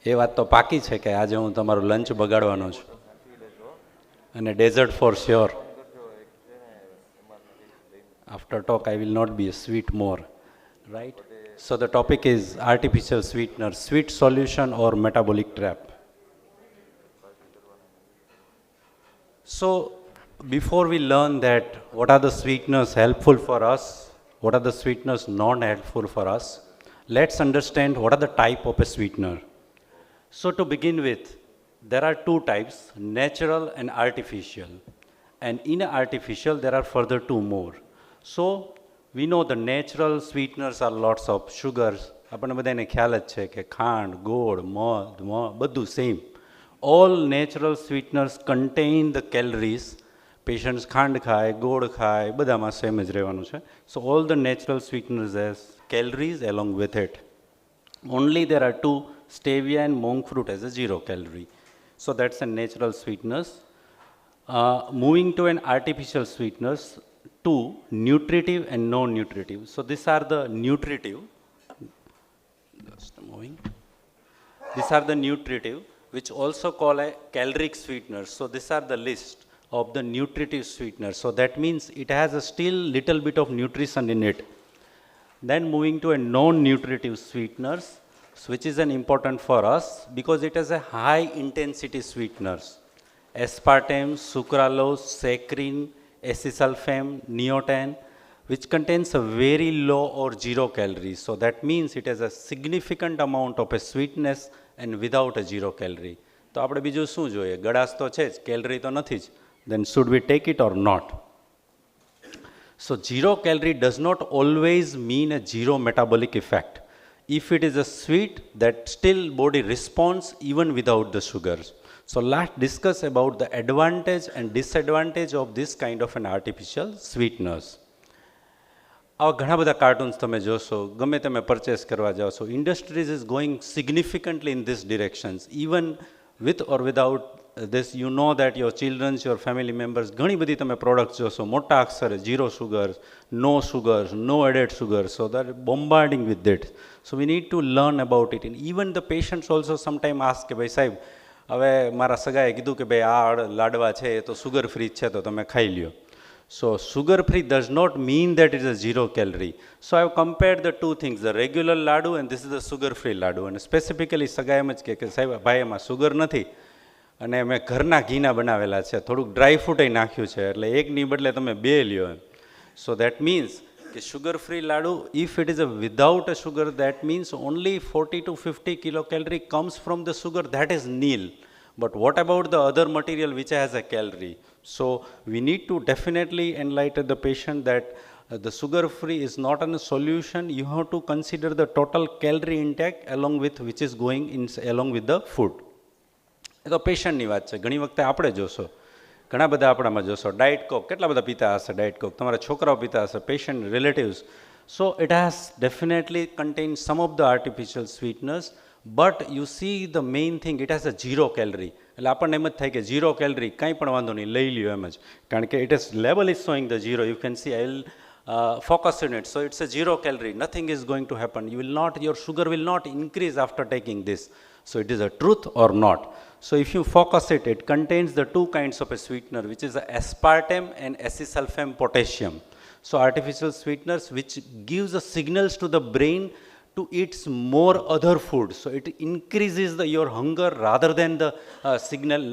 એ વાત તો પાકી છે કે આજે હું તમારું લંચ બગાડવાનો છું અને dessert for sure. After talk, I will not be a sweet more, right? So the topic is artificial sweetener, sweet solution or metabolic trap. So before we learn that what are the sweeteners helpful for us, what are the sweeteners not helpful for us, let's understand what are the type of a sweetener. So to begin with, there are two types, natural and artificial. And in artificial, there are further two more. So we know the natural sweeteners are lots of sugars. આપણને બધાને ખ્યાલ જ છે કે ખાંડ, ગોળ, મધ, બધું same. All natural sweeteners contain the calories. Patients ખાંડ ખાય, ગોળ ખાય, બધામાં સેમ જ રહેવાનું છે. So all the natural sweeteners has calories along with it. Only there are two, stevia and monk fruit as a 0 calorie. So that's a natural sweeteners. Moving to an artificial sweeteners, two, nutritive and non-nutritive. So these are the nutritive. Just moving. These are the nutritive, which also call a caloric sweeteners. So these are the list of the nutritive sweeteners. So that means it has a still little bit of nutrition in it. Then moving to a non-nutritive sweeteners, which is an important for us because it has a high intensity sweeteners. Aspartame, sucralose, saccharin, acesulfame, neotan, which contains a very low or 0 calories. So that means it has a significant amount of a sweetness and without a 0 calorie. તો આપણે બીજું શું જોઈએ? ગળાશ તો છે જ, calorie તો નથી જ. Then should we take it or not? So 0 calorie does not always mean a 0 metabolic effect. If it is a sweet, that still body responds even without the sugars. So let's discuss about the advantage and disadvantage of this kind of an artificial sweeteners. આવા ઘણા બધા cartoons તમે જોશો, ગમે તમે purchase કરવા જાઓ છો, industries is going significantly in this ડિરેક્શન્સ. Even with or without this, you know that your children's, your family members, ઘણી બધી તમે પ્રોડક્ટ જોશો, મોટા અક્ષરે 0 sugars, no added sugars. So they're bombarding with it. So we need to learn about it. And even the patients also sometimes ask કે ભાઈ સાહેબ, હવે મારા સગાએ કીધું કે ભાઈ આ લાડવા છે એ તો સુગર ફ્રી છે તો તમે ખાઈ લ્યો. So sugar free does not mean that it is a 0 calorie. So I have compared the two things, the regular ladu and this is the sugar free ladu. And specifically સગાએ એમ જ કે સાહેબ ભાઈ એમાં સુગર નથી અને મેં ઘરના ઘીના બનાવેલા છે, થોડુંક ડ્રાય ફ્રૂટે નાખ્યું છે, એટલે એકની બદલે તમે બે લ્યો એમ. સો દેટ મીન્સ કે sugar free laddu, if it is a without a sugar, that means only 40 to 50 kilocalorie comes from the sugar, that is nil. But what about the other material which has a calorie? So we need to definitely enlighten the patient that the sugar free is not a solution. You have to consider the total calorie intake along with which is going in along with the food. એ તો પેશન્ટની વાત છે. ઘણી વખતે આપણે જોશો, ઘણા બધા આપણામાં જોશો, ડાયટ કોક કેટલા બધા પીતા હશે, ડાયટ કોક તમારા છોકરાઓ પીતા હશે, patient relatives. So it has definitely contain some of the artificial sweeteners, but you see the main thing, it has a 0 calorie. એટલે આપણને એમ જ થાય કે 0 calorie કાંઈ પણ વાંધો નહીં, લઈ લ્યો એમ જ, કારણ કે it is level is showing the 0. You can see, I will focus on it. So it's a 0 calorie, nothing is going to happen. You will not, your sugar will not increase after taking this. So it is a truth or not. So if you focus it, it contains the two kinds of a sweetener, which is aspartame and acesulfame potassium. So artificial sweeteners which gives the signals to the brain to eat more other food. So it increases your hunger rather than the signal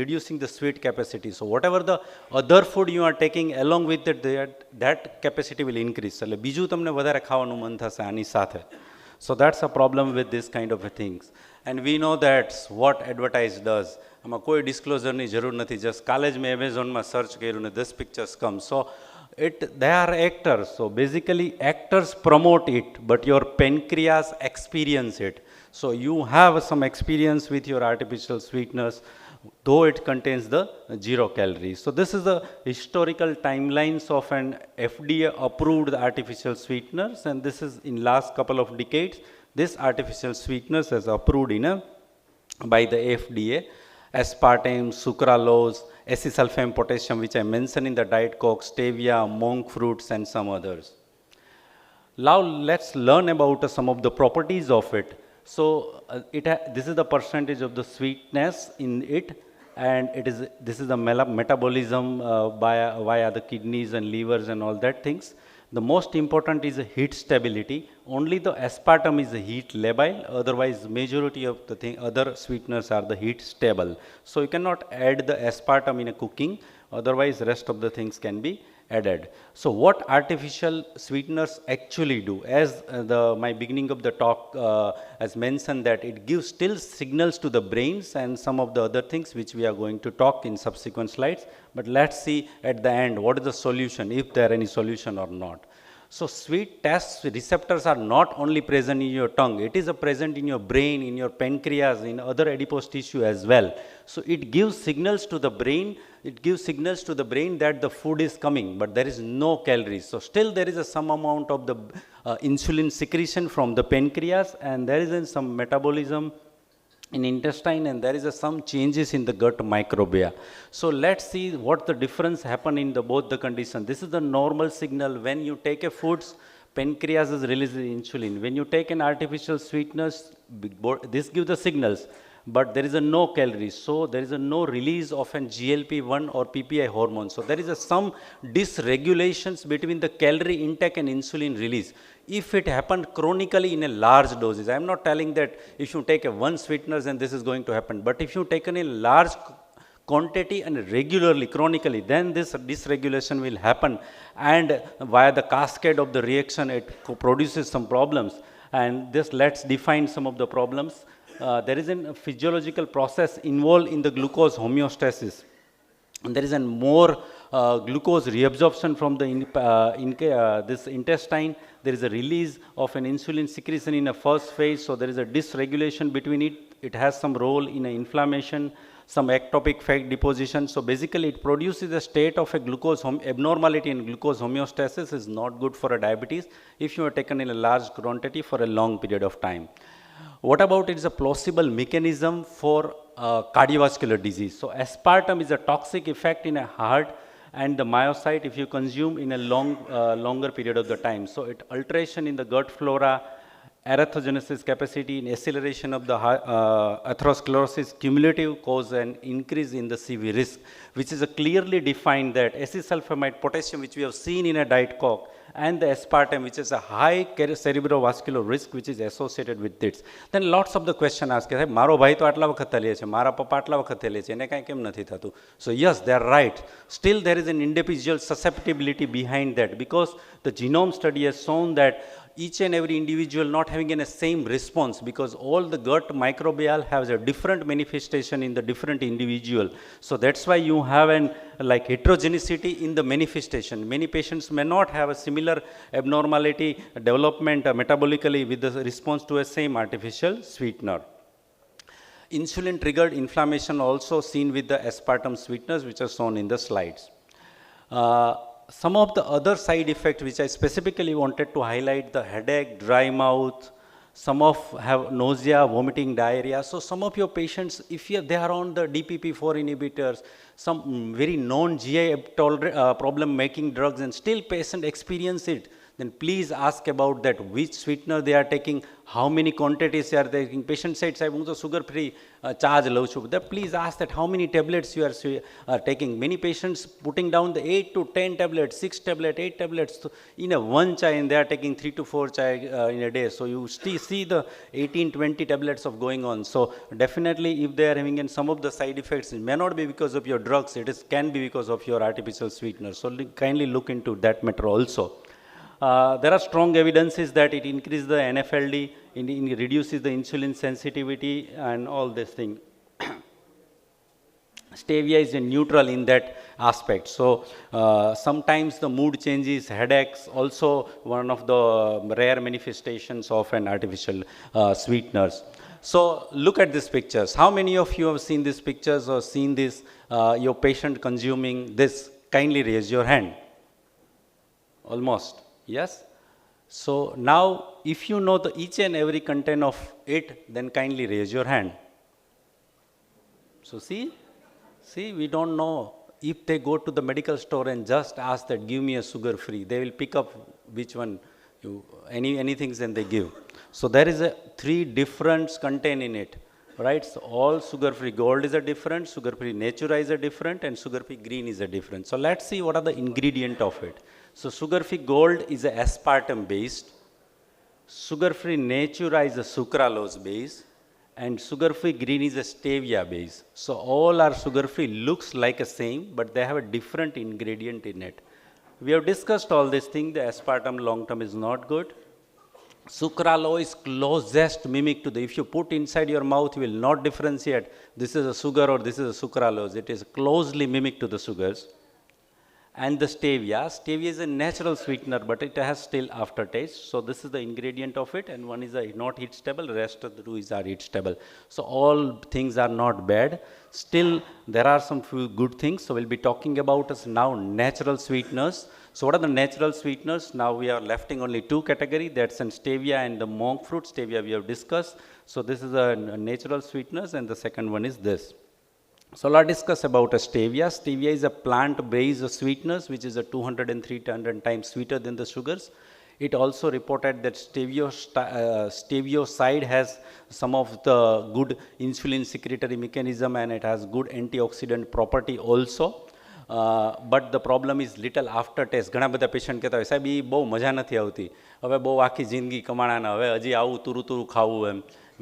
reducing the sweet capacity. So whatever the other food you are taking along with it, that capacity will increase. એટલે બીજું તમને વધારે ખાવાનું મન થશે આની સાથે. So that's a problem with this kind of things. And we know that what advertise does. આમાં કોઈ ડિસ્ક્લોઝરની જરૂર નથી. જસ્ટ કાલે જ મેં એમેઝોનમાં સર્ચ કર્યું ને 10 pictures come. So they are actors. So basically actors promote it, but your pancreas experience it. So you have some experience with your artificial sweeteners, though it contains the 0 calories. So this is the historical timelines of an FDA approved artificial sweeteners, and this is in last couple of decades. This artificial sweeteners is approved by the FDA. Aspartame, sucralose, acesulfame potassium, which I mentioned in the diet coke, stevia, monk fruits, and some others. Now let's learn about some of the properties of it. So this is the percentage of the sweetness in it, and this is the metabolism via the kidneys and livers and all that things. The most important is the heat stability. Only the aspartame is the heat labile. Otherwise, majority of the other sweeteners are the heat stable. So you cannot add the aspartame in a cooking. Otherwise, rest of the things can be added. So what artificial sweeteners actually do? As my beginning of the talk has mentioned, that it gives still signals to the brains and some of the other things which we are going to talk in subsequent slides. But let's see at the end what is the solution, if there are any solution or not. So sweet taste receptors are not only present in your tongue, it is present in your brain, in your pancreas, in other adipose tissue as well. So it gives signals to the brain, that the food is coming, but there is no calories. So still there is some amount of the insulin secretion from the pancreas, and there is some metabolism in intestine, and there is some changes in the gut microbiota. So let's see what the difference happen in both the conditions. This is the normal signal. When you take a foods, pancreas is releasing insulin. When you take an artificial sweetness, this gives the signals, but there is no calories. So there is no release of an GLP-1 or PPI hormone. So there is some dysregulations between the calorie intake and insulin release. If it happened chronically in a large doses, I am not telling that if you take one sweetener then this is going to happen, but if you take in a large quantity and regularly, chronically, then this dysregulation will happen, and via the cascade of the reaction it produces some problems. And this, let's define some of the problems. There is a physiological process involved in the glucose homeostasis, and there is more glucose reabsorption from the this intestine. There is a release of an insulin secretion in a first phase, so there is a dysregulation between it. It has some role in inflammation, some ectopic fat deposition. So basically it produces a state of a glucose abnormality in glucose homeostasis. Is not good for a diabetes if you are taken in a large quantity for a long period of time. What about it is a plausible mechanism for cardiovascular disease? So aspartame is a toxic effect in a heart and the myocyte if you consume in a longer period of the time. So it alteration in the gut flora, atherosclerosis capacity, in acceleration of the atherosclerosis, cumulative cause an increase in the CV risk, which is a clearly defined that acesulfamide potassium, which we have seen in a diet coke, and the aspartame, which is a high cerebrovascular risk which is associated with this. Then lots of the question asked, મારો ભાઈ તો આટલા વખત લે છે, મારા પપ્પા આટલા વખત લે છે, એને કાંઈ કેમ નથી થતું? So yes, they are right. Still there is an individual susceptibility behind that, because the genome study has shown that each and every individual not having a same response, because all the gut microbial has a different manifestation in the different individual. So that's why you have an like heterogeneity in the manifestation. Many patients may not have a similar abnormality development metabolically with the response to a same artificial sweetener. Insulin triggered inflammation also seen with the aspartame sweeteners, which are shown in the slides. Some of the other side effects which I specifically wanted to highlight: the headache, dry mouth, some of have nausea, vomiting, diarrhea. So some of your patients, if they are on the DPP-4 inhibitors, some very non-GI problem making drugs, and still patient experience it, then please ask about that, which sweetener they are taking, how many quantities they are taking. Patient said, "Sahib, I am sugar free charge low." Please ask that how many tablets you are taking. Many patients putting down the 8 to 10 tablets, 6 tablets, 8 tablets in a one chai, and they are taking 3 to 4 chai in a day. So you still see the 18, 20 tablets of going on. So definitely if they are having some of the side effects, it may not be because of your drugs, can be because of your artificial sweeteners. So kindly look into that matter also. There are strong evidences that it increases the NFLD, it reduces the insulin sensitivity and all this thing. Stevia is a neutral in that aspect. So sometimes the mood changes, headaches, also one of the rare manifestations of an artificial sweeteners. So look at these pictures. How many of you have seen these pictures or seen this, your patient consuming this? Kindly raise your hand. Almost. Yes? So now if you know each and every content of it, then kindly raise your hand. So see, we don't know. If they go to the medical store and just ask that, give me a sugar free, they will pick up which one, anything then they give. So there is a three difference contained in it, right? So all sugar-free gold is a different, sugar-free natura is a different, and sugar-free green is a different. So let's see what are the ingredient of it. So sugar-free gold is a aspartame based, sugar-free natura is a sucralose base, and sugar-free green is a stevia base. So all are sugar-free, looks like a same, but they have a different ingredient in it. We have discussed all these things. The aspartame long term is not good. Sucralose is closest mimic to the, if you put inside your mouth, you will not differentiate this is a sugar or this is a sucralose. It is closely mimic to the sugars. And the stevia is a natural sweetener, but it has still aftertaste. So this is the ingredient of it, and one is a not heat stable, rest of the two are heat stable. So all things are not bad. Still, there are some few good things. So we'll be talking about us now natural sweeteners. So what are the natural sweeteners? Now we are lefting only two categories, that's an stevia and the monk fruit. Stevia we have discussed. So this is a natural sweeteners, and the second one is this. So let's discuss about a stevia. Stevia is a plant-based sweeteners which is a 200 and 300 times sweeter than the sugars. It also reported that stevioside has some of the good insulin secretory mechanism, and it has good antioxidant property also. But the problem is little aftertaste. ઘણા બધા patient કહેતા હોય સાહેબ એ બહુ મજા નથી આવતી, હવે બહુ આખી જિંદગી કમાણાના, હવે હજી આવું તુરું તુરું ખાવું એમ,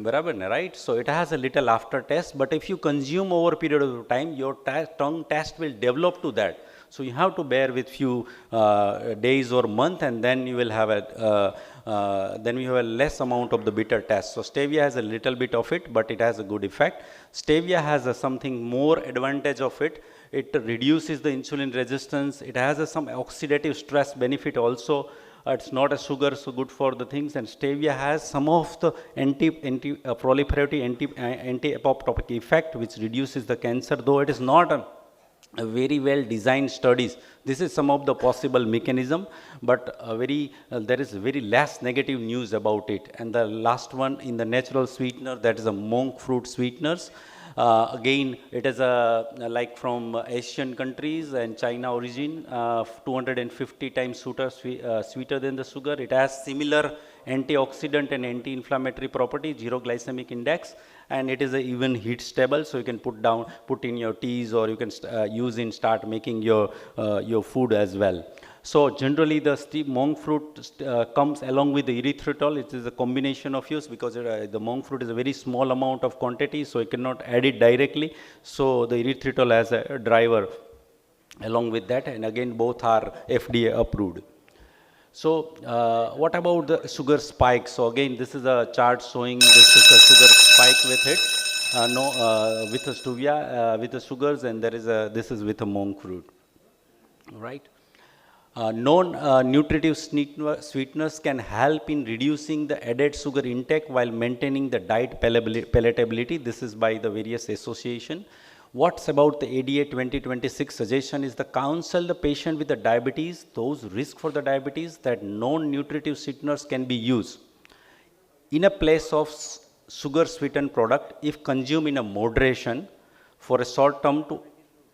બરાબર ને, right? So it has a little aftertaste, but if you consume over a period of time, your tongue taste will develop to that. So you have to bear with few days or month, and then you will have a less amount of the bitter taste. So stevia has a little bit of it, but it has a good effect. Stevia has something more advantage of it. It reduces the insulin resistance. It has some oxidative stress benefit also. It's not a sugar, so good for the things. And stevia has some of the proliferative anti-apoptotic effect, which reduces the cancer, though it is not a very well designed studies. This is some of the possible mechanism, but there is very less negative news about it. And the last one in the natural sweetener, that is a monk fruit sweeteners. Again, it is like from Asian countries and China origin, 250 times sweeter than the sugar. It has similar antioxidant and anti-inflammatory property, zero glycemic index, and it is even heat stable, so you can put in your teas, or you can start making your food as well. So generally the monk fruit comes along with the erythritol. It is a combination of use, because the monk fruit is a very small amount of quantity, so you cannot add it directly. So the erythritol as a driver along with that, and again both are FDA approved. So what about the sugar spike? So again, this is a chart showing this is a sugar spike with it. With the stevia, with the sugars, and this is with a monk fruit, right? Non-nutritive sweeteners can help in reducing the added sugar intake while maintaining the diet palatability. This is by the various association. What's about the ADA 2026 suggestion is the counsel the patient with the diabetes, those risk for the diabetes, that non-nutritive sweeteners can be used in a place of sugar sweetened product if consumed in a moderation for a short term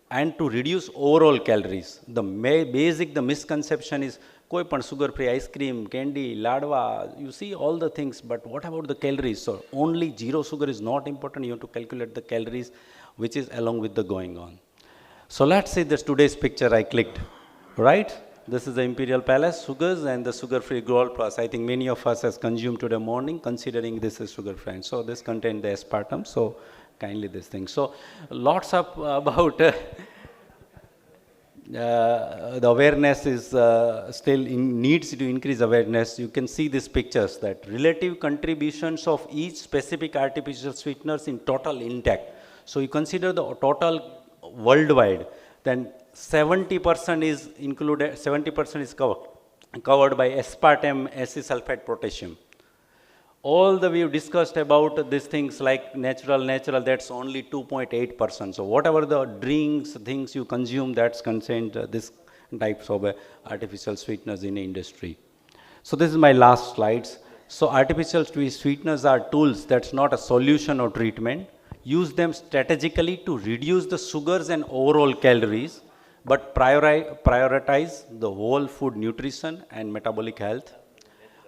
and to reduce overall calories. The misconception is koi pan sugar free ice cream, candy, ladwa, you see all the things, but what about the calories? So only zero sugar is not important. You have to calculate the calories which is along with the going on. So let's say this today's picture I clicked, right? This is the Imperial Palace sugars and the sugar-free Gold Plus. I think many of us has consumed today morning, considering this is sugar-free. So this contains the aspartame. So kindly this thing. So lots of about the awareness is still needs to increase awareness. You can see these pictures that relative contributions of each specific artificial sweeteners in total intake. So you consider the total worldwide, then 70% is included, 70% is covered by aspartame, acesulfate, potassium. All we have discussed about these things like natural, that's only 2.8%. So whatever the drinks, things you consume, that's contained this types of artificial sweeteners in the industry. So this is my last slides. So artificial sweeteners are tools, that's not a solution or treatment. Use them strategically to reduce the sugars and overall calories, but prioritize the whole food nutrition and metabolic health.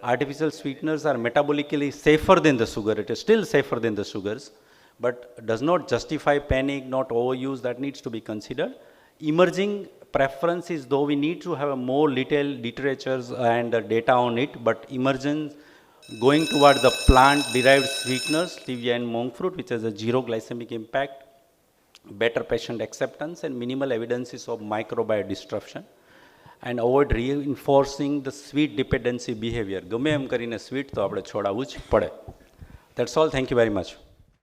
Artificial sweeteners are metabolically safer than the sugar. It is still safer than the sugars, but does not justify panic, not overuse. That needs to be considered. Emerging preference is, though we need to have a more detailed literatures and data on it, but emergence going toward the plant-derived sweeteners, stevia and monk fruit, which has a zero glycemic impact, better patient acceptance, and minimal evidences of microbiome disruption, and avoid reinforcing the sweet dependency behavior. ગમે એમ કરીને sweet તો આપણે છોડાવવું જ પડે. That's all. Thank you very much.